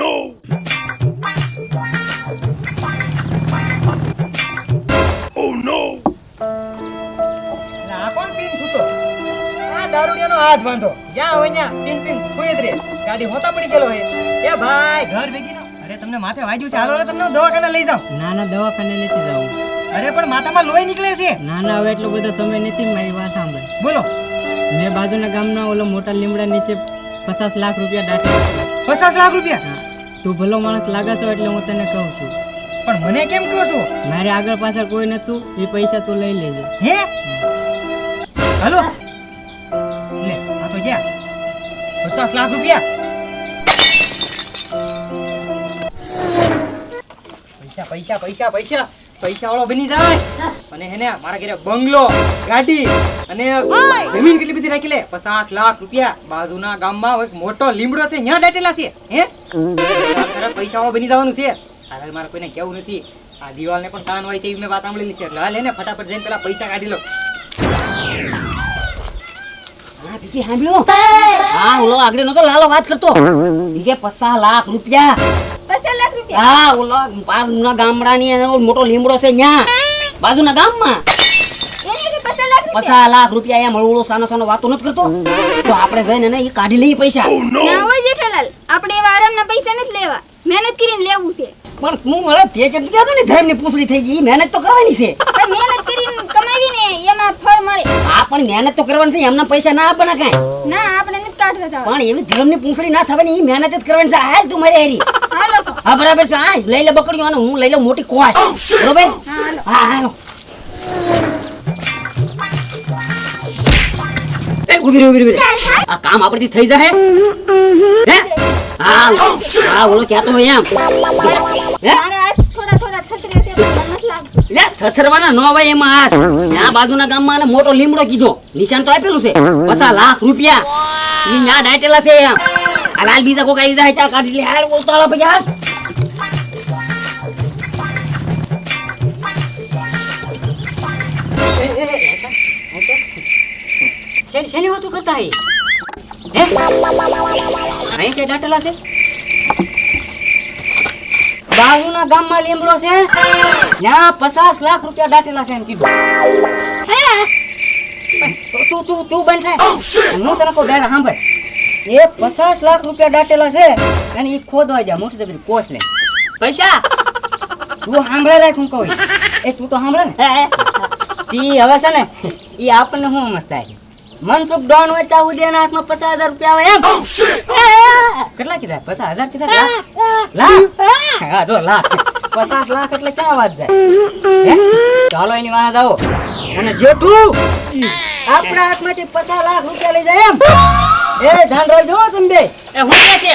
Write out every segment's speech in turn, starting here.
no! Oh no! આ કોણ pin થૂતો? આ દારૂડિયાનો હાથ બાંધો. જ્યાં હોય ત્યાં પીન પીન ખોઈ જ રે. ગાડી હોતા પડી ગયેલો હે. એ ભાઈ ઘર ભેગીનો. અરે તમને માથે વાગ્યું છે. હાલો તમને દવાખાને લઈ જાઉં. ના ના દવાખાને નથી જવું. અરે પણ માથામાં લોહી નીકળે છે. ના ના હવે એટલો બધો સમય નથી. મારી વાત સાંભળ. બોલો. મેં બાજુના ગામના ઓલો મોટા લીમડા નીચે 50 લાખ રૂપિયા દાટેલા. 50 લાખ રૂપિયા? હા. તું ભલો માણસ લાગે છો એટલે હું તને કહું છું. પણ મને કેમ કહો છો? મારે આગળ પાછળ કોઈ નતું. એ પૈસા તું લઈ લેજે. હે? હાલો. લે આ તો ગયા 50 લાખ રૂપિયા. પૈસા પૈસા પૈસા પૈસા પૈસા વાળો બની જાશ. અને હેને મારા ઘરે બંગલો, ગાડી અને જમીન કેટલી બધી રાખી લે. 50 લાખ રૂપિયા. બાજુના ગામમાં એક મોટો લીમડો છે, ત્યાં દાટેલા છે. હે પૈસા વાળો બની જવાનું છે. હાલ મારે કોઈને કેવું નથી. આ દિવાલને પણ કાન હોય છે એવી મેં વાત સાંભળેલી છે. એટલે હાલ એને ફટાફટ જઈને પેલા પૈસા કાઢી લો. હા ભીખી સાંભળ્યો? હા ઓલો આગળ નતો લાલો વાત કરતો. ભીખે 50 લાખ રૂપિયા. 50 લાખ રૂપિયા? હા ઓલો બાજુના ગામડાની અને મોટો લીમડો છે ન્યા બાજુના ગામમાં. એને કે 50 લાખ રૂપિયા? 50 લાખ રૂપિયા. એમ હળવળો સાનો સાનો વાતો નથી કરતો. તો આપણે જઈને ને એ કાઢી લઈએ પૈસા. ના હોય જેઠાલાલ, આપણે એવા આરામના પૈસા નથી લેવા. મહેનત કરીને લેવું છે. પણ હું મળે તે કેમ કીધું ને ધર્મની પૂછડી થઈ ગઈ. મહેનત તો કરવાની છે. પણ મહેનત કરીને કમાવીને એમાં ફળ મળે. હા પણ મહેનત તો કરવાની છે. એમના પૈસા ના આપવાના કાંઈ. ના આપણે નથી કાઢવા જવા. પણ એવી ધર્મની પૂછડી ના થવાની. એ મહેનત જ કરવાની છે. હાલ તું મારી હેરી. હાલો તો. હા બરાબર છે. હા લઈ લે બકડીઓ અને હું લઈ લઉં મોટી કોટ. બરોબર? હા હાલો. હા હાલો. ઉભી રહી. આ કામ આપણથી થઈ જાય હે? હા હા ઓલો ક્યાં તો એમ હે? મારા હાથ થોડા થોડા થથરે છે પણ નથી લાગતું. લે થથરવાના નો હોય એમાં હાથ. ત્યાં બાજુના ગામમાં ને મોટો લીમડો કીધો. નિશાન તો આપેલું છે 50 લાખ રૂપિયા. ઈ ન્યા દાટેલા છે એમ. આ લાલ બીજા કોક આવી જાય ત્યાં કાઢી લે. હાલ બોલતો પછી હાલ. શેની વાતો કરતા હે? અહીં કે દાટેલા છે? બાજુના ગામમાં લીમડો છે ત્યાં 50 લાખ રૂપિયા દાટેલા છે એમ કીધું. તું બંધ થાય. હું તને કહું ડાયરા સાંભળ. એ 50 લાખ રૂપિયા દાટેલા છે અને એ ખોદવા જા મોટી જબરી કોસ લે પૈસા. તું સાંભળે રાખ હું કહું. એ તું તો સાંભળે ને. તી હવે છે ને એ આપણને શું સમજતા છે? મનસુખ ડોન હોય ત્યાં ઉદયના હાથમાં 50,000 રૂપિયા આવે એમ. કેટલા કીધા? 50,000 કીધા? લાખ? હા જો લાખ. 50 લાખ એટલે ક્યાં વાત જાય? હે ચાલો એની વાત આવો. અને જેઠું આપણા હાથમાંથી 50 લાખ રૂપિયા લઈ જાય એમ. એ ધ્યાન રાખજો તમે બે. એ હું કે છે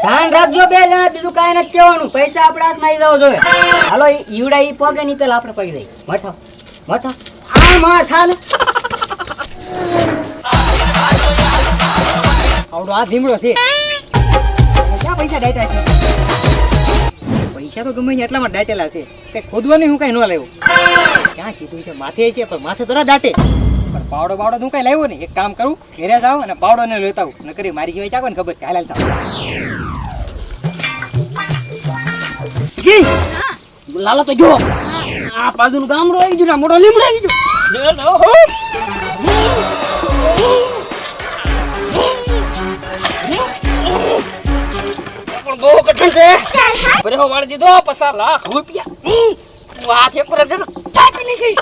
ધ્યાન રાખજો બે જણા. બીજું કાંઈ નથી કહેવાનું. પૈસા આપણા હાથમાં આવી જવો જોઈએ. હાલો ઈવડા ઈ પોગે ની પેલા આપણે પડી જઈએ. માથા આ માથા ને આવડો આ ધીમડો છે. ક્યાં પૈસા દાટ્યા છે? પૈસા તો ગમે એટલામાં દાટેલા છે. કઈ ખોદવાની હું કઈ ન લાવ્યો. ક્યાં કીધું છે માથે છે પણ માથે તો ના દાટે. પણ પાવડો હું કઈ લાવ્યો ને. એક કામ કરું ઘરે જાવ અને પાવડો ને લેતા આવું. નકરી મારી સિવાય ચાકો ને ખબર છે. હાલ જાવ. લાલો તો જો આ બાજુનું ગામડું આવી ગયું. મોટો લીમડો આવી ગયો. બહુ કઠણ છે. બરે વાળી દીધો 50 લાખ રૂપિયા. હાથે પર કાપી નહીં ગઈ.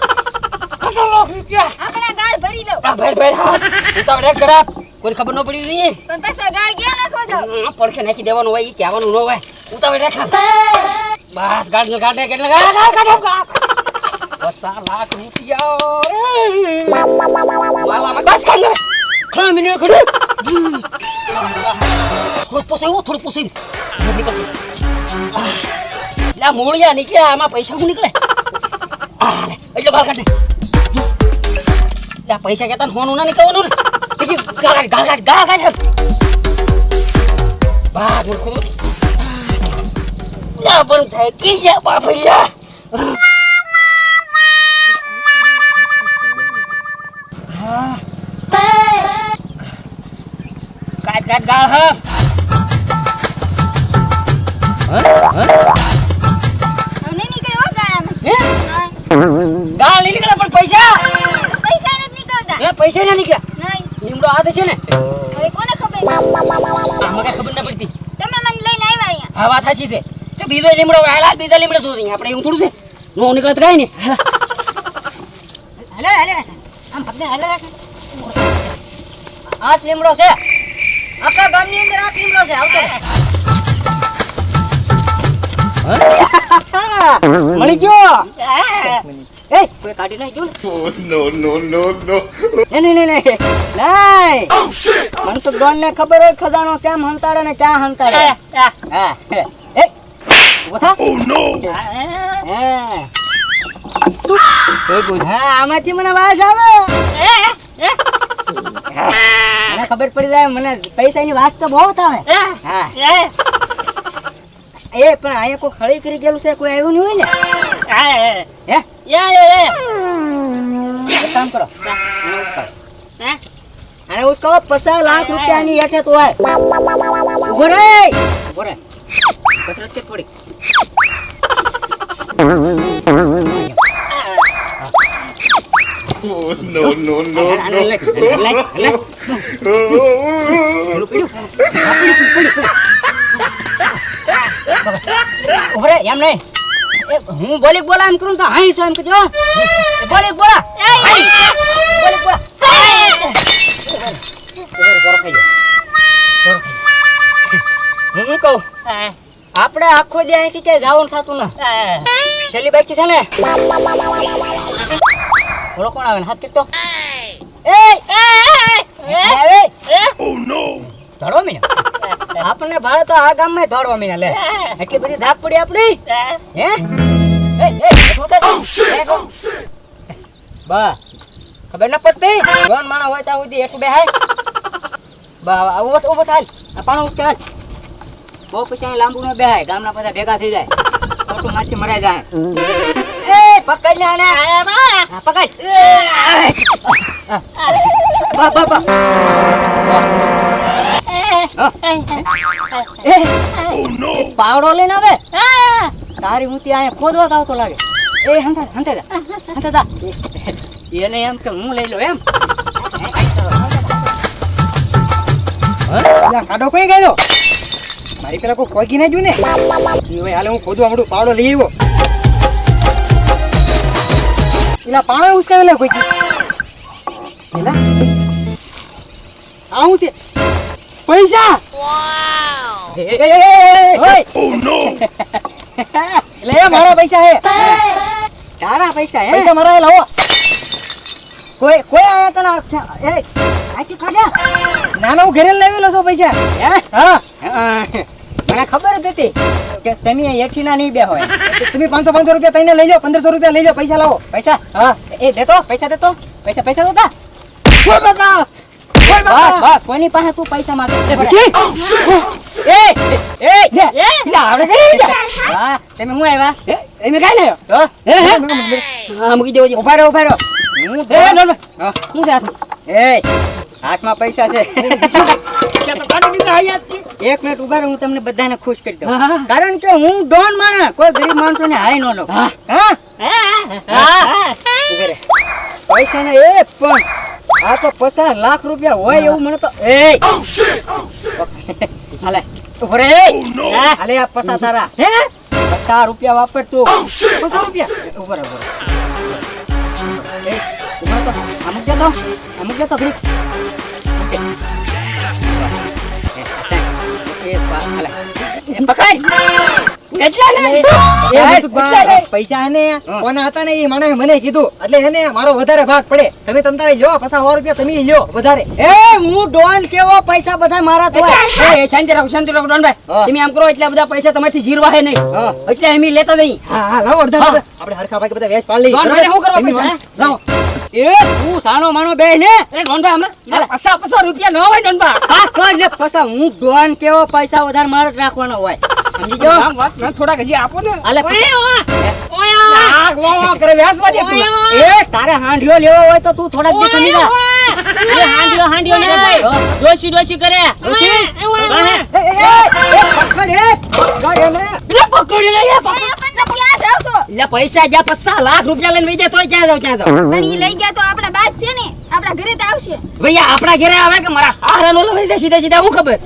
50 લાખ રૂપિયા આપણા ગાળ ભરી દો. ભર હાથ ઉતાવળે ખરાબ. કોઈ ખબર ન પડી નહીં. પણ પાછા ગાળ ગયા નાખો દો. પડખે નાખી દેવાનું હોય. કહેવાનું ન હોય. ઉતાવળે રાખા. બસ ગાડી કાઢે કેટલા કાઢે 50 લાખ રૂપિયા. વાલામાં બસ કાઢ. ખા મિનિટ ખડે. થોડું પોસાયું. નથી પછી લા મોળિયા નીકળ્યા. આમાં પૈસા શું નીકળે? એટલે ગાળ કાઢે. પૈસા કેતા હોનું ના નીકળવાનું ને. બીજી ગાળ કાઢે. બસ પણ થાય કી ગયા બાપૈયા. કાટ ગાળ હા પૈસા ના નીકળ્યા નહીં લીમડો આ તો છે ને હવે કોને ખબર આમાં કઈ ખબર ના પડતી તમે મને લઈને આવ્યા અહીંયા આ વાત સાચી છે તો બીજો લીમડો હાલ બીજા લીમડો શું છે આપણે એવું થોડું છે નો નીકળત કાંઈ ને હાલે હાલે આમ પગને હાલે રાખ આ જ લીમડો છે આખા ગામની અંદર આ જ લીમડો છે આવતો મળી ગયો એ કોઈ કાઢી નાખ જો Oh no no no no! નહીં મને તો ડોન ને ખબર હોય ખજાનો કેમ હંતાડે ને ક્યાં હંતાડે હા એ ઉભો થા Oh no! હા હા આમાંથી મને વાસ આવે મને ખબર પડી જાય મને પૈસાની વાસ તો બહુ આવે હા એ પણ અહીંયા કોઈ ખડી કરી ગયેલું છે કોઈ આવ્યું નહીં હોય ને હે એક કામ કરો અને ઉસકો 50 લાખ રૂપિયાની હેઠે તો હોય ઉભો રે કસરત કે થોડી Oh no no no no! ઉભરે એમ નહીં હું બોલી બોલા એમ કરું તો હાઈ છો એમ કહેજો બોલી બોલા બોલી બોલા હું કહું આપણે આખો દી અહીંથી ક્યાંય જવાનું થતું ને છેલ્લી બાકી છે ને બોલો કોણ આવે ને હાથ કીધો Oh no! ધડો મીને આપણને ભાડે તો આ ગામમાં ધડવા મીને લે એટલી બધી ધાક પડી આપણી હે બા ખબર ના પડતી જોન માણસ હોય ત્યાં સુધી એટલું બેહાય બા ઉભો ચાલ આ પાણો ચાલ બહુ પછી અહીં લાંબુ ન બેહાય ગામના બધા ભેગા થઈ જાય ખોટું માછી મરાઈ જાય એ પકડ લે આને હા પકડ બા બા બા Oh no! પાવડો લઈને આવે તારી મૂતી અહીંયા ખોદવા આવતો લાગે એ હંતા એને એમ કે હું લઈ લો એમ કાઢો કોઈ ગયો મારી પેલા કોઈ ખોગી ના જોયું ને હાલે હું ખોદવા મળું પાવડો લઈ આવ્યો એલા પાણો ઉસકાવે લે કોઈ આવું છે પૈસા Oh no! લે મારા પૈસા હે તારા પૈસા હે પૈસા મારા હે લાવો કોઈ આયા તને એ આચી ખાડ્યા નાનો હું ઘરે લાવેલો છો પૈસા હે હા મને ખબર જ હતી કે તમે એઠીના નહીં બે હોય તમે 500 રૂપિયા તઈને લઈ લો 1500 રૂપિયા લઈ લો પૈસા લાવો પૈસા હા એ દેતો પૈસા દેતો પૈસા દેતા ઓય બાપા ઓય બસ બાપા બસ કોઈની પાસે તું પૈસા માંગે આવડે કઈ હા તમે હું આવ્યા એમે કાઈ લાયો તો હા મૂકી દેવો ઉભા રહો હું એ નોન શું છે હાથમાં? એ હાથમાં પૈસા છે એક મિનિટ ઉભા રહો હું તમને બધાને ખુશ કરી દઉં હા. કારણ કે હું ડોન માણસ કોઈ ગરીબ માણસોને હાય ન લઉં હા. હા ઉભા રહે પૈસા ને એ પણ આ તો 50 લાખ રૂપિયા હોય એવું મને તો એ હાલે ઉભા રહે no. હાલે આ 50 તારા હે 50 રૂપિયા વાપર તું 500 રૂપિયા ઉભા રહે એ ઉભા તો અમુક જતો ઘડીક પૈસા ને કોના હતા ને એ માણસે મને કીધું એટલે એને મારો વધારે ભાગ પડે તમે તમ તારે લ્યો 50 રૂપિયા તમે લ્યો વધારે એ હું ડોન કેવો પૈસા બધા મારા તો શાંતિ રાખો ડોનભાઈ હા. તમે આમ કરો એટલા બધા પૈસા તમારથી જીરવા હે નહીં હા. એટલે અમે લેતા નહીં હા લાવો અડધા આપણે હરખા ભાગે બધા વેચ પાડ લઈ ડોનભાઈ શું કરવા પૈસા હે? લાવો એ તું સાનો માનો બે ને એ ડોનભાઈ હમણાં 50 રૂપિયા ન હોય ડોનભાઈ હા તો જ પૈસા હું ડોન કેવો પૈસા વધારે મારે જ રાખવાનો હોય સમજી ગયો આમ વાત ના થોડાક હજી આપો ને આલે આ ગોવા કરે વ્યાસવા દે તું એ તારે હાંડિયો લેવો હોય તો તું થોડાક દી ખમી જા એ હાંડિયો ને ડોશી કરે ડોશી? પકડ એને પેલા પકડી લે આપણને ક્યાં જાવ છો એટલે પૈસા જ્યાં 50 લાખ રૂપિયા લઈને વઈ જાય તોય ક્યાં જાવ પણ ઈ લઈ ગયા તો આપણા બાદ છે ને આપણા ઘરે તો ભૈયા આપણા ઘરે આવે કે મારા હારા નો લવાઈ જાય સીધા સીધા હું ખબર